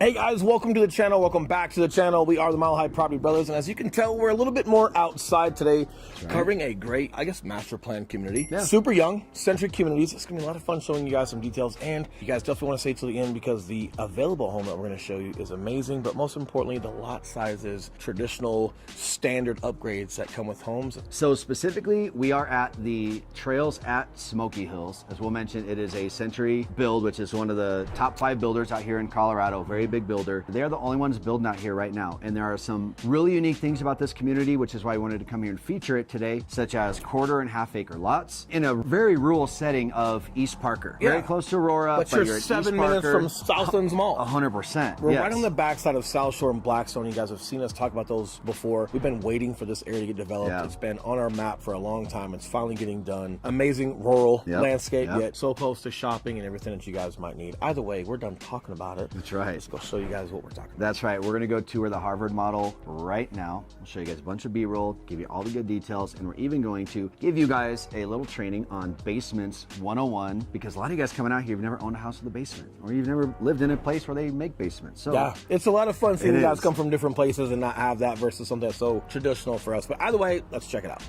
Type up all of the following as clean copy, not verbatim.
Hey guys, welcome to the channel. Welcome back to the channel. We are the Mile High Property Brothers, and as you can tell, we're a little bit more outside today, covering a great, master plan community. Yeah. Super young, centric communities. It's gonna be a lot of fun showing you guys some details, and you guys definitely want to stay till the end because the available home that we're gonna show you is amazing, but most importantly, the lot sizes, traditional, standard upgrades that come with homes. So specifically, we are at the trails at Smokey Hills. As Will mentioned, it is a Century build, which is one of the top 5 builders out here in Colorado. Very big builder. They're the only ones building out here right now. And there are some really unique things about this community, which is why I wanted to come here and feature it today, such as quarter and half acre lots in a very rural setting of East Parker. Yeah. Very close to Aurora, but you're at 7 minutes from Southlands Mall. 100%. We're right on the backside of South Shore and Blackstone. You guys have seen us talk about those before. We've been waiting for this area to get developed. Yeah. It's been on our map for a long time. It's finally getting done. Amazing rural landscape, yet so close to shopping and everything that you guys might need. Either way, we're done talking about it. That's right. Let's go show you guys what we're talking about. That's right. We're going to go tour the Harvard model right now. I'll show you guys a bunch of B-roll, give you all the good details, and we're even going to give you guys a little training on basements 101, because a lot of you guys coming out here, you've never owned a house with a basement, or you've never lived in a place where they make basements. So yeah, it's a lot of fun seeing you guys come from different places and not have that versus something that's so traditional for us. But either way, let's check it out.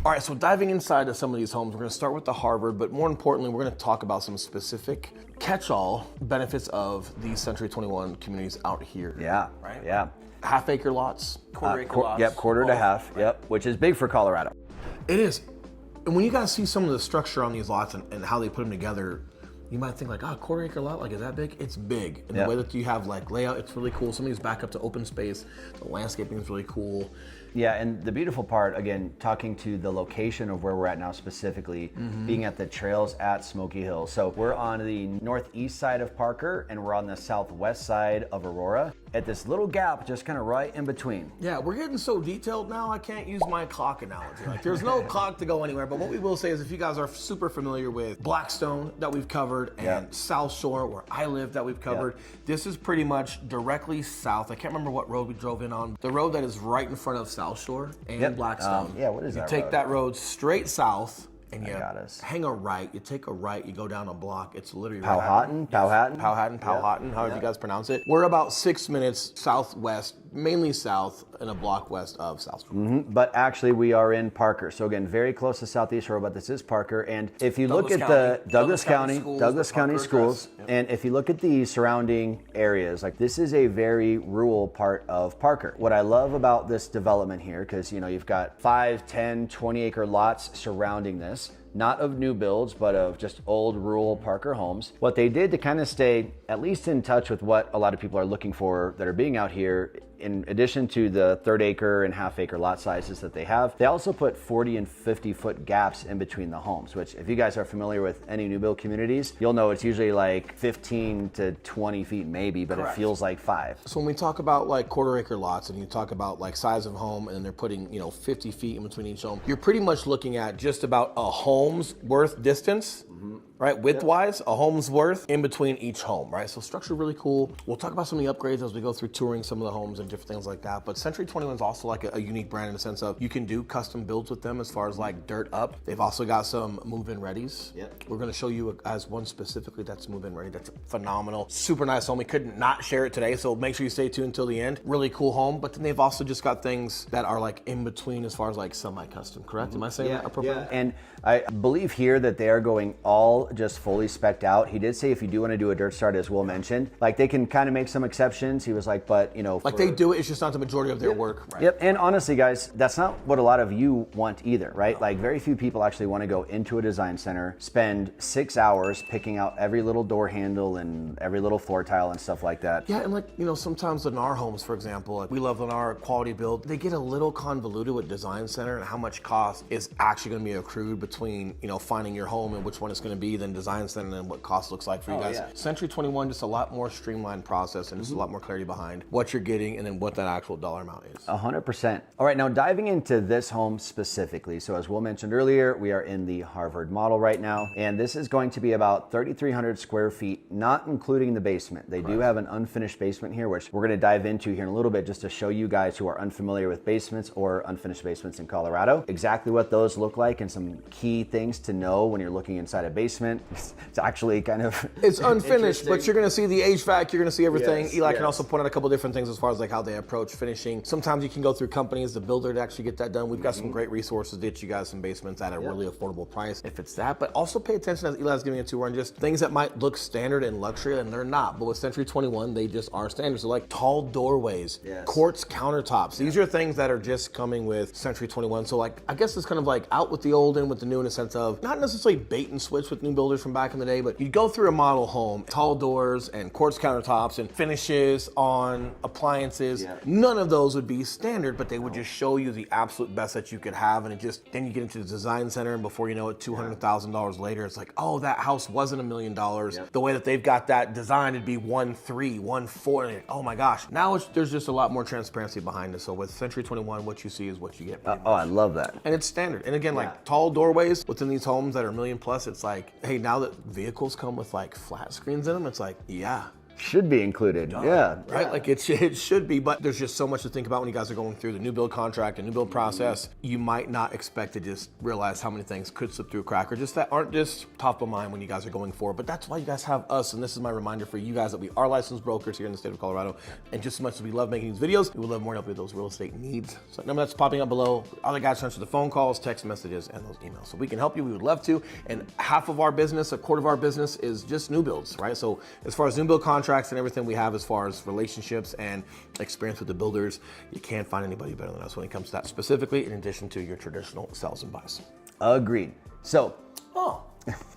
All right, so diving inside of some of these homes, we're gonna start with the Harvard, but more importantly, we're gonna talk about some specific catch-all benefits of these Century 21 communities out here. Yeah, right? Yeah. Half acre lots, quarter acre lots. Yep, quarter to half, yep, which is big for Colorado. It is. And when you guys see some of the structure on these lots and how they put them together, you might think like, quarter acre lot, like is that big? It's big. And the way that you have like layout, it's really cool. Some of these back up to open space. The landscaping is really cool. Yeah, and the beautiful part, again, talking to the location of where we're at now specifically, being at the trails at Smokey Hill. So we're on the northeast side of Parker, and we're on the southwest side of Aurora, at this little gap just kind of right in between. Yeah, we're getting so detailed now, I can't use my clock analogy. Like, there's no clock to go anywhere, but what we will say is if you guys are super familiar with Blackstone that we've covered, and South Shore, where I live, that we've covered, this is pretty much directly south. I can't remember what road we drove in on. The road that is right in front of South Shore and Blackstone. Yeah, what is that road? You take that road straight south and you hang a right, you take a right, you go down a block. It's literally Powhatan, however you guys pronounce it. We're about 6 minutes southwest, mainly south, and a block west of South Shore. But actually, we are in Parker. So again, very close to Southeast Shore, but this is Parker. And if you look at the Douglas County schools, and if you look at the surrounding areas, like this is a very rural part of Parker. What I love about this development here, because you've got 5, 10, 20 acre lots surrounding this, not of new builds, but of just old rural Parker homes. What they did to kind of stay at least in touch with what a lot of people are looking for that are being out here, in addition to the 1/3 acre and 1/2 acre lot sizes that they have, they also put 40 and 50 foot gaps in between the homes, which if you guys are familiar with any new build communities, you'll know it's usually like 15 to 20 feet maybe, but Correct. It feels like 5. So when we talk about like 1/4 acre lots and you talk about like size of home and they're putting 50 feet in between each home, you're pretty much looking at just about a home's worth distance. Right, width-wise, a home's worth in between each home, right? So structure really cool. We'll talk about some of the upgrades as we go through touring some of the homes and different things like that. But Century 21 is also like a unique brand in the sense of you can do custom builds with them as far as like dirt up. They've also got some move-in readies. Yep. We're gonna show you as one specifically that's move-in ready. That's phenomenal, super nice home. We couldn't not share it today, so make sure you stay tuned until the end. Really cool home. But then they've also just got things that are like in between as far as like semi-custom. Correct? Am I saying that appropriately? Yeah. And I believe here that they are going all just fully spec'd out. He did say if you do want to do a dirt start, as Will mentioned, like they can kind of make some exceptions. He was like, but like they do it, it's just not the majority of their work. Right? Yep. And honestly, guys, that's not what a lot of you want either, right? Like very few people actually want to go into a design center, spend 6 hours picking out every little door handle and every little floor tile and stuff like that. Yeah, and like sometimes in our homes, for example, like we love on our quality build, they get a little convoluted with design center and how much cost is actually going to be accrued between finding your home and which one it's going to be, then design center and what cost looks like for you guys. Yeah. Century 21, just a lot more streamlined process and just a lot more clarity behind what you're getting and then what that actual dollar amount is. 100%. All right, now diving into this home specifically. So as Will mentioned earlier, we are in the Harvard model right now, and this is going to be about 3,300 square feet, not including the basement. They do have an unfinished basement here, which we're going to dive into here in a little bit just to show you guys who are unfamiliar with basements or unfinished basements in Colorado, exactly what those look like and some key things to know when you're looking inside a basement. It's actually kind of it's unfinished, but you're going to see the HVAC, you're going to see everything. Eli can also point out a couple different things as far as like how they approach finishing. Sometimes you can go through companies, the builder, to actually get that done. We've got some great resources to get you guys some basements at a really affordable price if it's that. But also pay attention, as Eli's giving it to, on just things that might look standard and luxury and they're not. But with Century 21, they just are standard. So like tall doorways, quartz countertops. These are things that are just coming with Century 21. So like I guess it's kind of like out with the old and with the new in a sense of not necessarily bait and switch with new builders from back in the day, but you go through a model home, tall doors and quartz countertops and finishes on appliances. None of those would be standard, but they would just show you the absolute best that you could have. And it just, then you get into the design center and before you know it, $200,000 later, it's like, oh, that house wasn't $1 million. The way that they've got that designed, it'd be 1.3, 1.4. Oh my gosh. Now there's just a lot more transparency behind it. So with Century 21, what you see is what you get. Oh, I love that. And it's standard. And again, like tall doorways within these homes that are $1 million plus, it's like, hey, now that vehicles come with like flat screens in them, it's like, should be included. Right? Like it should be, but there's just so much to think about when you guys are going through the new build contract and new build process. You might not expect to just realize how many things could slip through a crack or just that aren't just top of mind when you guys are going forward. But that's why you guys have us, and this is my reminder for you guys that we are licensed brokers here in the state of Colorado. And just as much as we love making these videos, we would love more to help you with those real estate needs. So the number that's popping up below, other guys answer the phone calls, text messages, and those emails. So we can help you. We would love to. And half of our business, a quarter of our business is just new builds, right? So as far as new build contracts and everything we have as far as relationships and experience with the builders, you can't find anybody better than us when it comes to that, specifically in addition to your traditional sales and buys. Agreed. So,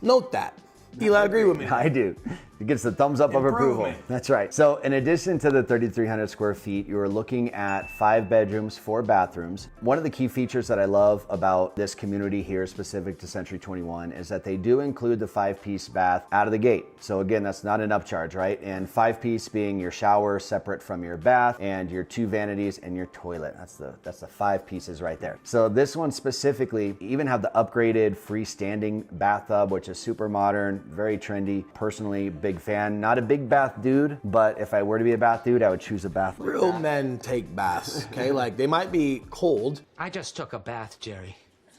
note that. Eli, agree with me. I do. It gets the thumbs up of approval. That's right. So in addition to the 3,300 square feet, you are looking at 5 bedrooms, 4 bathrooms. One of the key features that I love about this community here, specific to Century 21, is that they do include the 5-piece bath out of the gate. So again, that's not an upcharge, right? And 5-piece being your shower separate from your bath and your 2 vanities and your toilet. That's the 5 pieces right there. So this one specifically even have the upgraded freestanding bathtub, which is super modern, very trendy. Personally, big fan. Not a big bath dude, but if I were to be a bath dude, I would choose a bath like Real men take baths, okay? Like, they might be cold. I just took a bath, Jerry.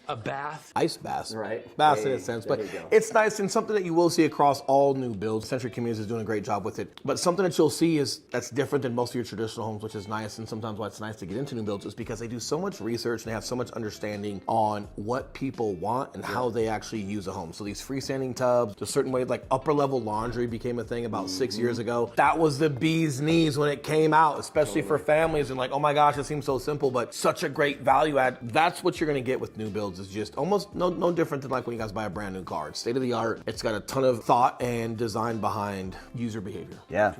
a bath, ice bath, Right. bath in Hey, a sense, there but you go. it's nice and something that you will see across all new builds. Century Communities is doing a great job with it, but something that you'll see is that's different than most of your traditional homes, which is nice. And sometimes why it's nice to get into new builds is because they do so much research and they have so much understanding on what people want and how they actually use a home. So these freestanding tubs, a certain way, like upper level laundry became a thing about 6 years ago. That was the bee's knees when it came out, especially for families, and like, oh my gosh, it seems so simple, but such a great value add. That's what you're gonna get with new builds. Is just almost no different than like when you guys buy a brand new car. It's state of the art. It's got a ton of thought and design behind user behavior. Yeah.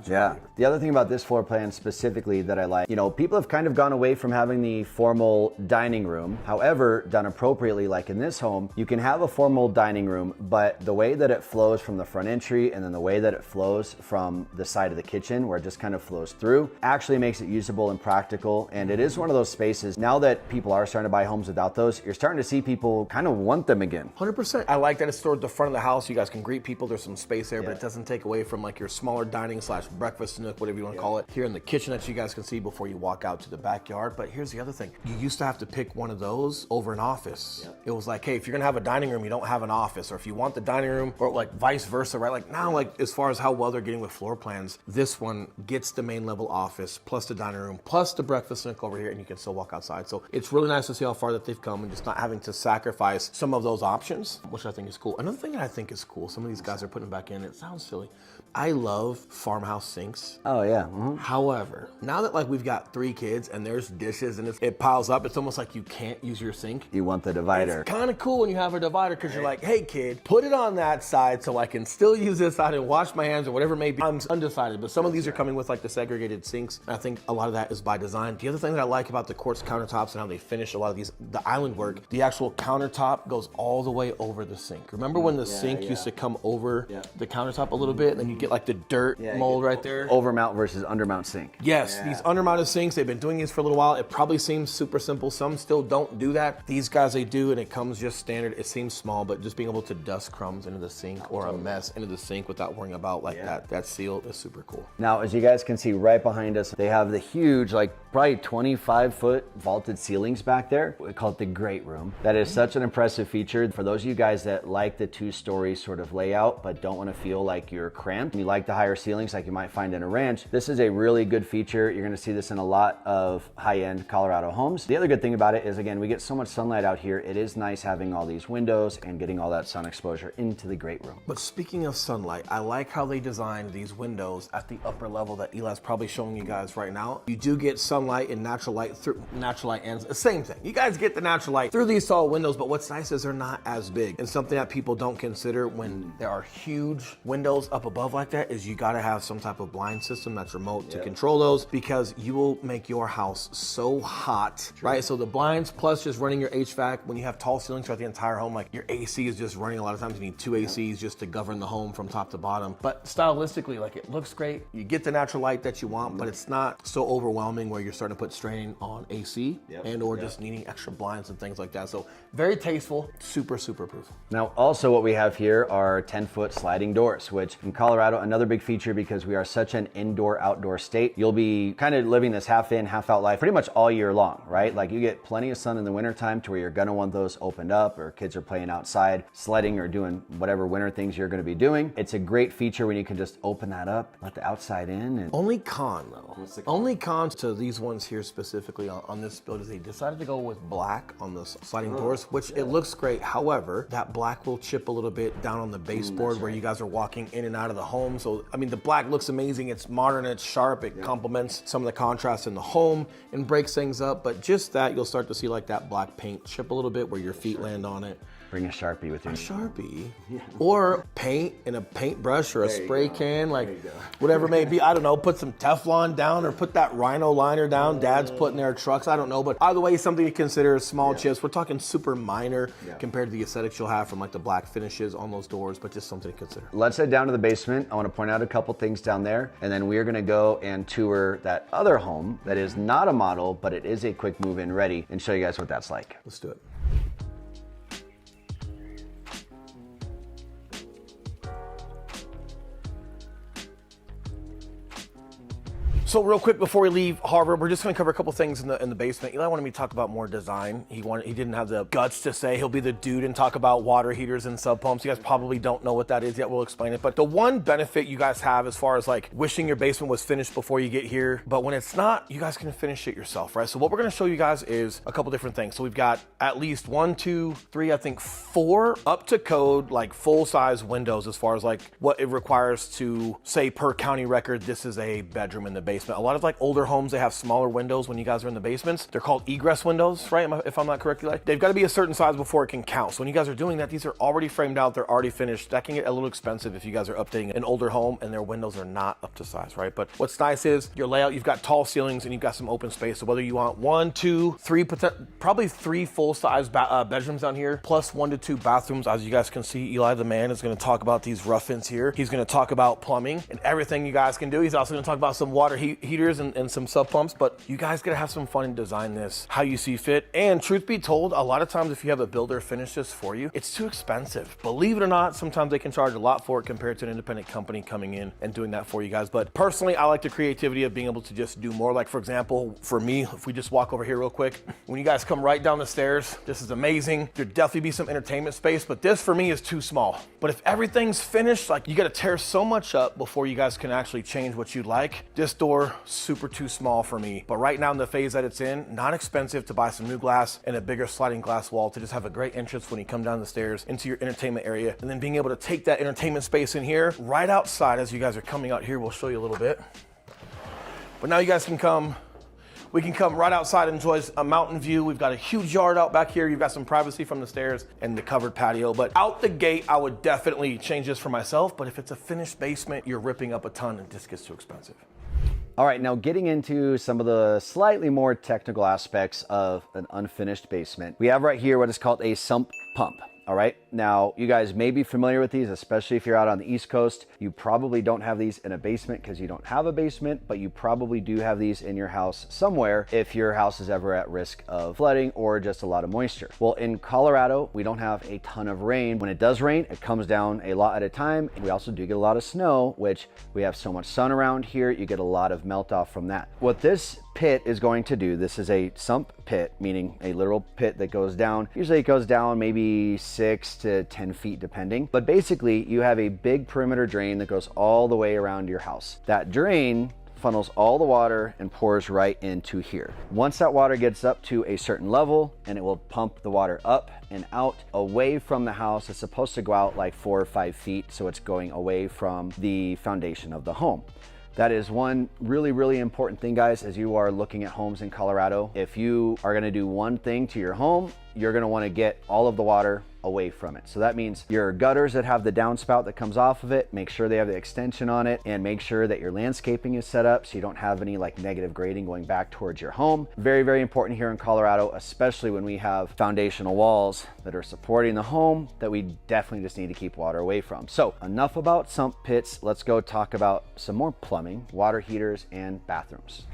The other thing about this floor plan specifically that I like, people have kind of gone away from having the formal dining room. However, done appropriately, like in this home, you can have a formal dining room, but the way that it flows from the front entry and then the way that it flows from the side of the kitchen, where it just kind of flows through, actually makes it usable and practical. And it is one of those spaces, now that people are starting to buy homes without those, you're starting to see people kind of want them again. 100%. I like that it's stored at the front of the house. You guys can greet people. There's some space there, but it doesn't take away from like your smaller dining / breakfast nook, whatever you want to call it, here in the kitchen that you guys can see before you walk out to the backyard. But here's the other thing. You used to have to pick one of those over an office. It was like, hey, if you're going to have a dining room, you don't have an office. Or if you want the dining room, or like vice versa, right? Like now, like as far as how well they're getting with floor plans, this one gets the main level office, plus the dining room, plus the breakfast nook over here, and you can still walk outside. So it's really nice to see how far that they've come and just not having to sacrifice some of those options, which I think is cool. Another thing that I think is cool, some of these guys are putting back in, it sounds silly. I love farmhouse sinks. Oh yeah. However, now that like we've got 3 kids and there's dishes and it piles up, it's almost like you can't use your sink. You want the divider. It's kind of cool when you have a divider because you're like, hey kid, put it on that side so I can still use this side and wash my hands or whatever it may be. I'm undecided, but some of these are coming with like the segregated sinks. And I think a lot of that is by design. The other thing that I like about the quartz countertops and how they finish a lot of these, the island work, the actual countertop goes all the way over the sink. Remember when the sink used to come over the countertop a little bit and then you get like the dirt mold right there? Overmount versus undermount sink. Yes, these undermounted sinks, they've been doing these for a little while. It probably seems super simple. Some still don't do that. These guys, they do, and it comes just standard. It seems small, but just being able to dust crumbs into the sink or a mess into the sink without worrying about like that seal is super cool. Now, as you guys can see right behind us, they have the huge, like probably 25-foot vaulted ceilings back there. We call it the great room. That is such an impressive feature. For those of you guys that like the 2-story sort of layout, but don't want to feel like you're cramped, and you like the higher ceilings like you might find in a ranch, this is a really good feature. You're gonna see this in a lot of high-end Colorado homes. The other good thing about it is, again, we get so much sunlight out here. It is nice having all these windows and getting all that sun exposure into the great room. But speaking of sunlight, I like how they designed these windows at the upper level that Eli's probably showing you guys right now. You do get sunlight and natural light through natural light and same thing. You guys get the natural light through these tall windows, but what's nice is they're not as big. And something that people don't consider when there are huge windows up above like that is you gotta have some type of blind system that's remote to control those, because you will make your house so hot, right? So the blinds plus just running your HVAC, when you have tall ceilings throughout the entire home, like your AC is just running. A lot of times you need 2 ACs just to govern the home from top to bottom. But stylistically, like it looks great. You get the natural light that you want, but it's not so overwhelming where you're starting to put strain on AC and or just needing extra blinds and things like that. So very tasteful, super proof. Now, also what we have here are 10-foot sliding doors, which in Colorado, another big feature because we are such an indoor-outdoor state. You'll be kind of living this half in, half out life pretty much all year long, right? Like you get plenty of sun in the wintertime to where you're gonna want those opened up, or kids are playing outside, sledding or doing whatever winter things you're gonna be doing. It's a great feature when you can just open that up, let the outside in. And only con though, only cons to these ones here specifically on this build is they decided to go with black on the sliding doors, which it looks great. However, that black will chip a little bit down on the baseboard where you guys are walking in and out of the home. So, I mean, the black looks amazing. It's modern, it's sharp, it complements some of the contrast in the home and breaks things up. But just that, you'll start to see like that black paint chip a little bit where your feet land on it. Bring a Sharpie with you. A Sharpie? Or paint in a paintbrush or a spray can, like whatever it may be. I don't know, put some Teflon down or put that Rhino liner down. Dad's putting their trucks, I don't know. But either way, something to consider, small chips. We're talking super minor compared to the aesthetics you'll have from like the black finishes on those doors, but just something to consider. Let's head down to the basement. I want to point out a couple things down there, and then we are going to go and tour that other home that is not a model, but it is a quick move-in ready, and show you guys what that's like. Let's do it. So So real quick before we leave Harvard, we're just going to cover a couple things in the basement. Eli wanted me to talk about more design. He didn't have the guts to say he'll be the dude and talk about water heaters and sub pumps. You guys probably don't know what that is yet. We'll explain it. But the one benefit you guys have as far as like wishing your basement was finished before you get here, but when it's not, you guys can finish it yourself, right? So what we're going to show you guys is a couple different things. So we've got at least 1, 2, 3, I think 4 up to code, like full size windows as far as like what it requires to say per county record, this is a bedroom in the basement. A lot of like older homes, they have smaller windows when you guys are in the basements. They're called egress windows, right? If I'm not correctly, like they've got to be a certain size before it can count. So when you guys are doing that, these are already framed out. They're already finished. That can get a little expensive if you guys are updating an older home and their windows are not up to size, right? But what's nice is your layout, you've got tall ceilings and you've got some open space. So whether you want 1, 2, 3, probably 3 full size bedrooms down here, plus 1 to 2 bathrooms. As you guys can see, Eli the man is going to talk about these rough-ins here. He's going to talk about plumbing and everything you guys can do. He's also going to talk about some water heaters and some sub pumps, but you guys got to have some fun and design this how you see fit. And truth be told, a lot of times if you have a builder finish this for you, it's too expensive. Believe it or not, sometimes they can charge a lot for it compared to an independent company coming in and doing that for you guys. But personally, I like the creativity of being able to just do more. Like for example, for me, if we just walk over here real quick, when you guys come right down the stairs, this is amazing. There'd definitely be some entertainment space, but this for me is too small. But if everything's finished, like you got to tear so much up before you guys can actually change what you'd like. This door, super too small for me. But right now in the phase that it's in, not expensive to buy some new glass and a bigger sliding glass wall to just have a great entrance when you come down the stairs into your entertainment area. And then being able to take that entertainment space in here, right outside as you guys are coming out here, we'll show you a little bit. But now you guys can come, we can come right outside and enjoy a mountain view. We've got a huge yard out back here. You've got some privacy from the stairs and the covered patio. But out the gate, I would definitely change this for myself. But if it's a finished basement, you're ripping up a ton and this gets too expensive. All right, now getting into some of the slightly more technical aspects of an unfinished basement, we have right here what is called a sump pump. All right, now you guys may be familiar with these, especially if you're out on the East Coast. You probably don't have these in a basement because you don't have a basement, but you probably do have these in your house somewhere if your house is ever at risk of flooding or just a lot of moisture. Well, in Colorado, we don't have a ton of rain. When it does rain, it comes down a lot at a time. We also do get a lot of snow, which we have so much sun around here, you get a lot of melt off from that. What this pit is going to do, this is a sump pit, meaning a literal pit that goes down. Usually it goes down maybe 6 to 10 feet depending, but basically you have a big perimeter drain that goes all the way around your house. That drain funnels all the water and pours right into here. Once that water gets up to a certain level, and it will pump the water up and out away from the house. It's supposed to go out like 4 or 5 feet, so it's going away from the foundation of the home. That is one really, really important thing, guys, as you are looking at homes in Colorado. If you are gonna do one thing to your home, you're gonna wanna get all of the water away from it. So that means your gutters that have the downspout that comes off of it, make sure they have the extension on it, and make sure that your landscaping is set up so you don't have any like negative grading going back towards your home. Very, very important here in Colorado, especially when we have foundational walls that are supporting the home that we definitely just need to keep water away from. So enough about sump pits. Let's go talk about some more plumbing, water heaters, and bathrooms.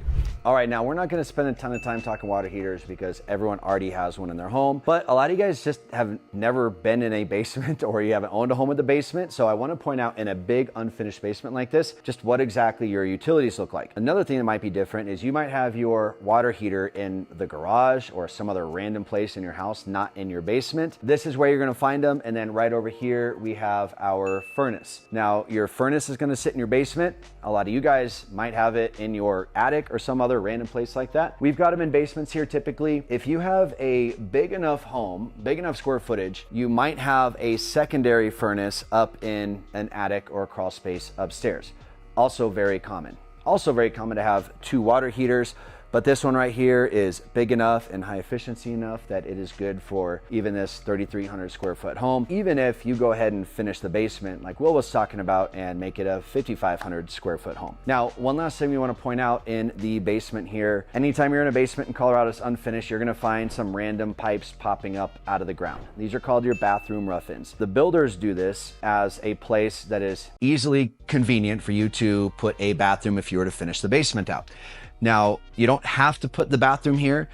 All right, now we're not gonna spend a ton of time talking water heaters because everyone already has one in their home, but a lot of you guys just have never been in a basement or you haven't owned a home with a basement. So I wanna point out in a big unfinished basement like this, just what exactly your utilities look like. Another thing that might be different is you might have your water heater in the garage or some other random place in your house, not in your basement. This is where you're gonna find them. And then right over here, we have our furnace. Now your furnace is gonna sit in your basement. A lot of you guys might have it in your attic or some other random place like that. We've got them in basements here typically. If you have a big enough home, big enough square footage, you might have a secondary furnace up in an attic or a crawl space upstairs. Also very common. Also very common to have 2 water heaters, but this one right here is big enough and high efficiency enough that it is good for even this 3,300 square foot home. Even if you go ahead and finish the basement like Will was talking about and make it a 5,500 square foot home. Now, one last thing we want to point out in the basement here, anytime you're in a basement in Colorado that's unfinished, you're gonna find some random pipes popping up out of the ground. These are called your bathroom rough-ins. The builders do this as a place that is easily convenient for you to put a bathroom if you were to finish the basement out. Now, you don't have to put the bathroom here,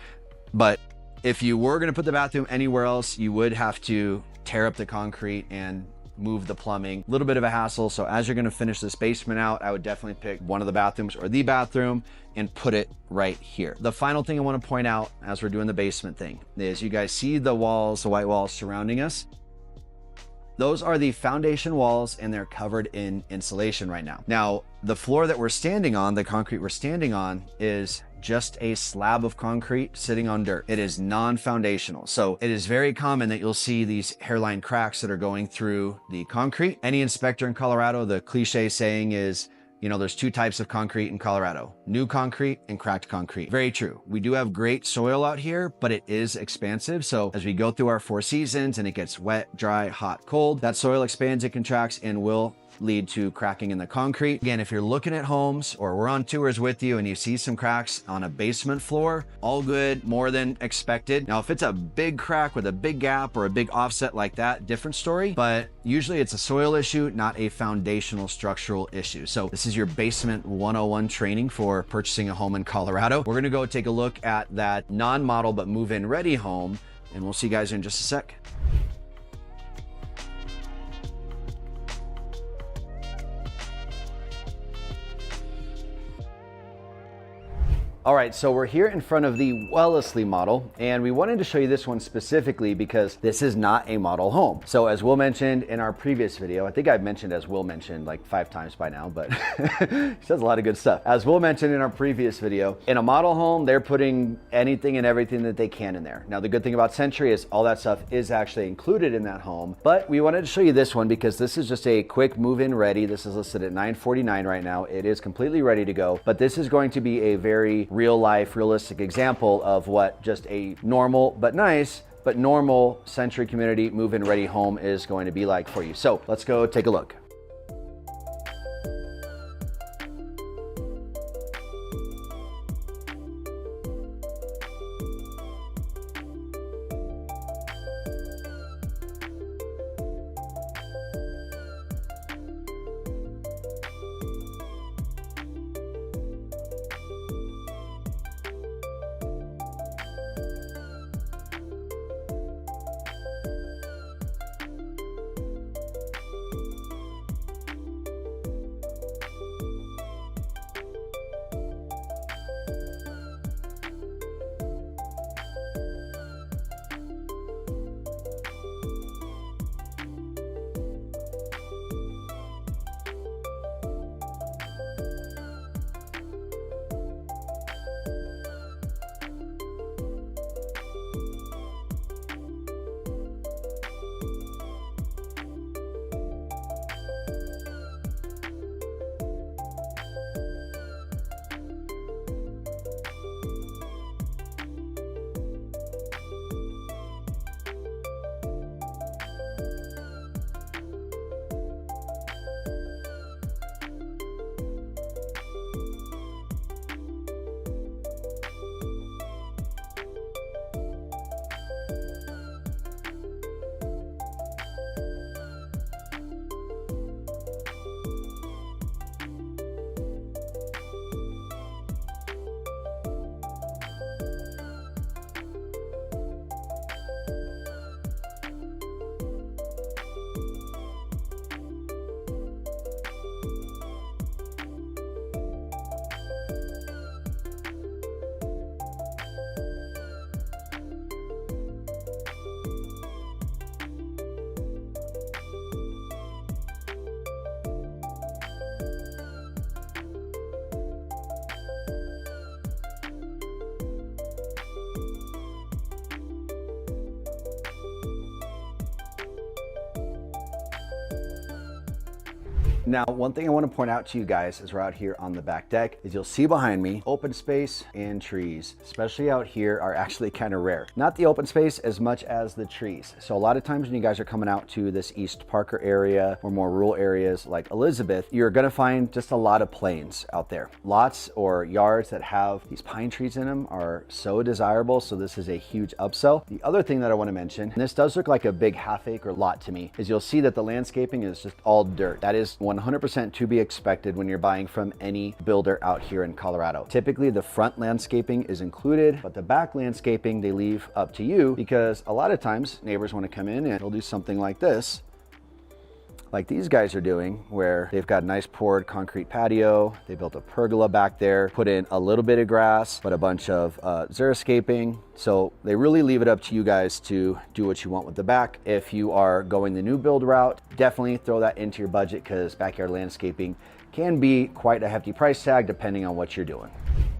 but if you were gonna put the bathroom anywhere else, you would have to tear up the concrete and move the plumbing. A little bit of a hassle. So as you're gonna finish this basement out, I would definitely pick one of the bathrooms or the bathroom and put it right here. The final thing I wanna point out as we're doing the basement thing is you guys see the walls, the white walls surrounding us. Those are the foundation walls and they're covered in insulation right now. Now, the floor that we're standing on, the concrete we're standing on, is just a slab of concrete sitting on dirt. It is non-foundational. So it is very common that you'll see these hairline cracks that are going through the concrete. Any inspector in Colorado, the cliche saying is, you know, there's two types of concrete in Colorado, new concrete and cracked concrete. Very true. We do have great soil out here, but it is expansive. So as we go through our 4 seasons and it gets wet, dry, hot, cold, that soil expands and contracts and will lead to cracking in the concrete. Again, if you're looking at homes or we're on tours with you and you see some cracks on a basement floor, all good, more than expected. Now, if it's a big crack with a big gap or a big offset like that, different story, but usually it's a soil issue, not a foundational structural issue. So this is your basement 101 training for purchasing a home in Colorado. We're gonna go take a look at that non-model but move-in ready home, and we'll see you guys in just a sec. All right, so we're here in front of the Wellesley model, and we wanted to show you this one specifically because this is not a model home. So as Will mentioned in our previous video, I think I've mentioned as Will mentioned like 5 times by now, but he says a lot of good stuff. As Will mentioned in our previous video, in a model home, they're putting anything and everything that they can in there. Now, the good thing about Century is all that stuff is actually included in that home, but we wanted to show you this one because this is just a quick move-in ready. This is listed at $949 right now. It is completely ready to go, but this is going to be a very real life, realistic example of what just a normal but nice, but normal Century Community move-in ready home is going to be like for you. So let's go take a look. Now, one thing I want to point out to you guys as we're out here on the back deck is you'll see behind me, open space and trees, especially out here, are actually kind of rare. Not the open space as much as the trees. So a lot of times when you guys are coming out to this East Parker area or more rural areas like Elizabeth, you're going to find just a lot of plains out there. Lots or yards that have these pine trees in them are so desirable. So this is a huge upsell. The other thing that I want to mention, and this does look like a big half-acre lot to me, is you'll see that the landscaping is just all dirt. That is 100% to be expected when you're buying from any builder out here in Colorado. Typically the front landscaping is included, but the back landscaping they leave up to you, because a lot of times neighbors want to come in and they'll do something like this like these guys are doing, where they've got a nice poured concrete patio, they built a pergola back there, put in a little bit of grass, but a bunch of xeriscaping. So they really leave it up to you guys to do what you want with the back. If you are going the new build route, definitely throw that into your budget, because backyard landscaping can be quite a hefty price tag depending on what you're doing.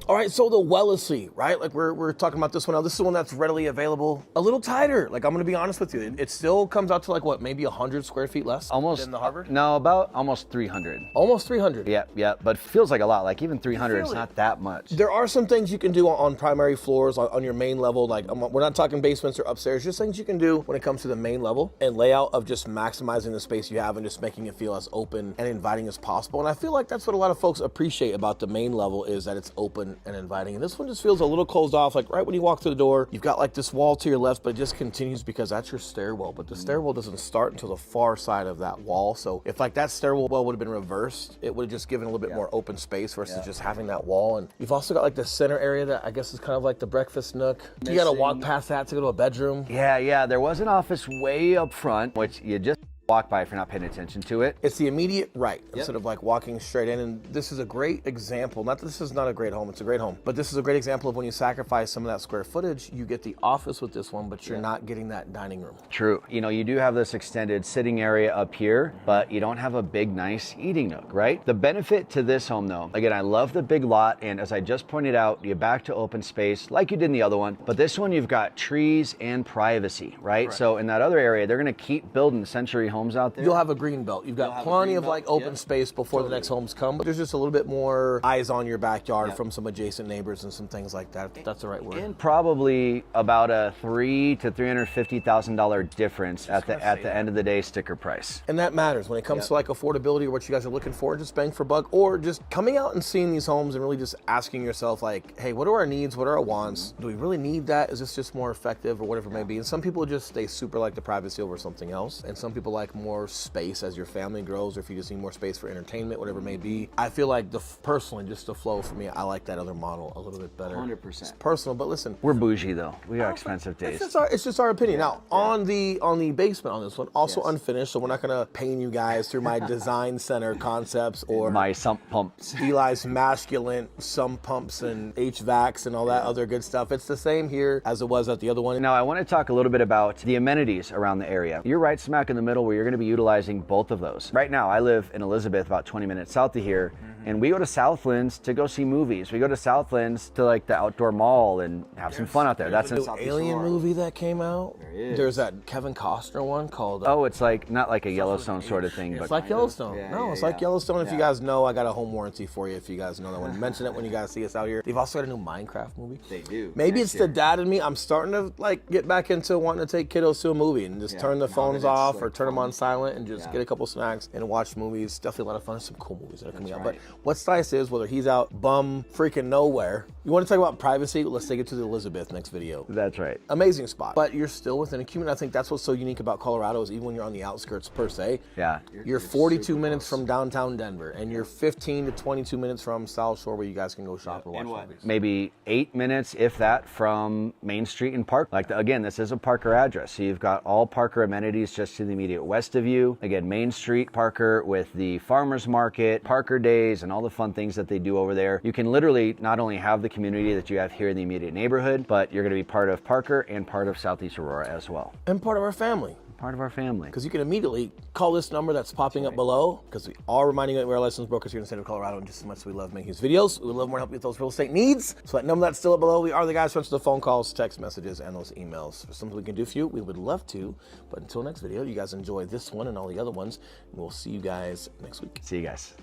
All right, so the Wellesley, right? Like we're talking about this one now. This is the one that's readily available. A little tighter. Like, I'm gonna be honest with you. It still comes out to like what, maybe 100 square feet less than the Harvard? No, about almost 300. Almost 300. Yeah, but feels like a lot. Like even 300 is not that much. There are some things you can do on primary floors, on your main level. Like, we're not talking basements or upstairs, just things you can do when it comes to the main level and layout of just maximizing the space you have and just making it feel as open and inviting as possible. And I feel like that's what a lot of folks appreciate about the main level, is that it's open and inviting. And this one just feels a little closed off. Like right when you walk through the door, you've got like this wall to your left, but it just continues because that's your stairwell. But the stairwell doesn't start until the far side of that wall. So if like that stairwell would have been reversed, it would have just given a little bit more open space versus just having that wall. And you've also got like the center area that I guess is kind of like the breakfast nook. You got to walk past that to go to a bedroom. Yeah. There was an office way up front, which you just walk by if you're not paying attention to it. It's the immediate right instead of like walking straight in. And this is a great example. Not that this is not a great home, it's a great home, but this is a great example of when you sacrifice some of that square footage, you get the office with this one, but you're not getting that dining room. True. You know, you do have this extended sitting area up here, but you don't have a big, nice eating nook, right? The benefit to this home though, again, I love the big lot. And as I just pointed out, you're back to open space like you did in the other one, but this one you've got trees and privacy, right? So in that other area, they're gonna keep building century homes out there. You'll have a green belt. You've got plenty of like open space before the next homes come, but there's just a little bit more eyes on your backyard from some adjacent neighbors and some things like that. If that's the right word. And probably about a $300,000 to $350,000 difference at the end of the day sticker price. And that matters when it comes to like affordability or what you guys are looking for, just bang for buck, or just coming out and seeing these homes and really just asking yourself like, hey, what are our needs? What are our wants? Do we really need that? Is this just more effective or whatever it may be? And some people just stay super like the privacy over something else. And some people like more space as your family grows, or if you just need more space for entertainment, whatever it may be. I feel like personally, just the flow for me, I like that other model a little bit better. 100%. It's personal, but listen, we're bougie though. We got expensive taste. It's just our opinion. Now, on the basement on this one, also unfinished, so we're not gonna pain you guys through my design center concepts or my sump pumps. Eli's masculine sump pumps and HVACs and all that other good stuff. It's the same here as it was at the other one. Now, I want to talk a little bit about the amenities around the area. You're right smack in the middle where you're gonna be utilizing both of those. Right now, I live in Elizabeth, about 20 minutes south of here, and we go to Southlands to go see movies. We go to Southlands to like the outdoor mall and have some fun out there. That's in Southeast Alien Aurora. movie that came out. There is. There's that Kevin Costner one called. Oh, it's like not like a Yellowstone sort of thing, It's but like Yellowstone. It's like Yellowstone. If Yeah. you guys know, I got a home warranty for you. If you guys know that one, mention it when you guys see us out here. They've also got a new Minecraft movie. They do. Maybe it's the dad in me. I'm starting to like get back into wanting to take kiddos to a movie and just turn the phones off or turn them on silent and just get a couple snacks and watch movies. Definitely a lot of fun. There's some cool movies that are coming out. But what's nice is whether he's out bum freaking nowhere. You want to talk about privacy? Let's take it to the Elizabeth next video. That's right. Amazing spot. But you're still within a community. I think that's what's so unique about Colorado is even when you're on the outskirts per se. Yeah. You're 42 minutes from downtown Denver and you're 15 to 22 minutes from South Shore where you guys can go shop or watch movies. Maybe 8 minutes, if that, from Main Street and Park. Again, this is a Parker address. So you've got all Parker amenities just to the immediate west of you. Again, Main Street, Parker with the farmers market, Parker Days, and all the fun things that they do over there. You can literally not only have the community that you have here in the immediate neighborhood, but you're going to be part of Parker and part of Southeast Aurora as well. And part of our family. Part of our family. Because you can immediately call this number that's popping up below, because we are reminding you that we're licensed brokers here in the state of Colorado, and just as much as we love making these videos, we would love more to help you with those real estate needs. So that number that's still up below, we are the guys who answer the phone calls, text messages, and those emails. If there's something we can do for you, we would love to. But until next video, you guys enjoy this one and all the other ones, and we'll see you guys next week. See you guys.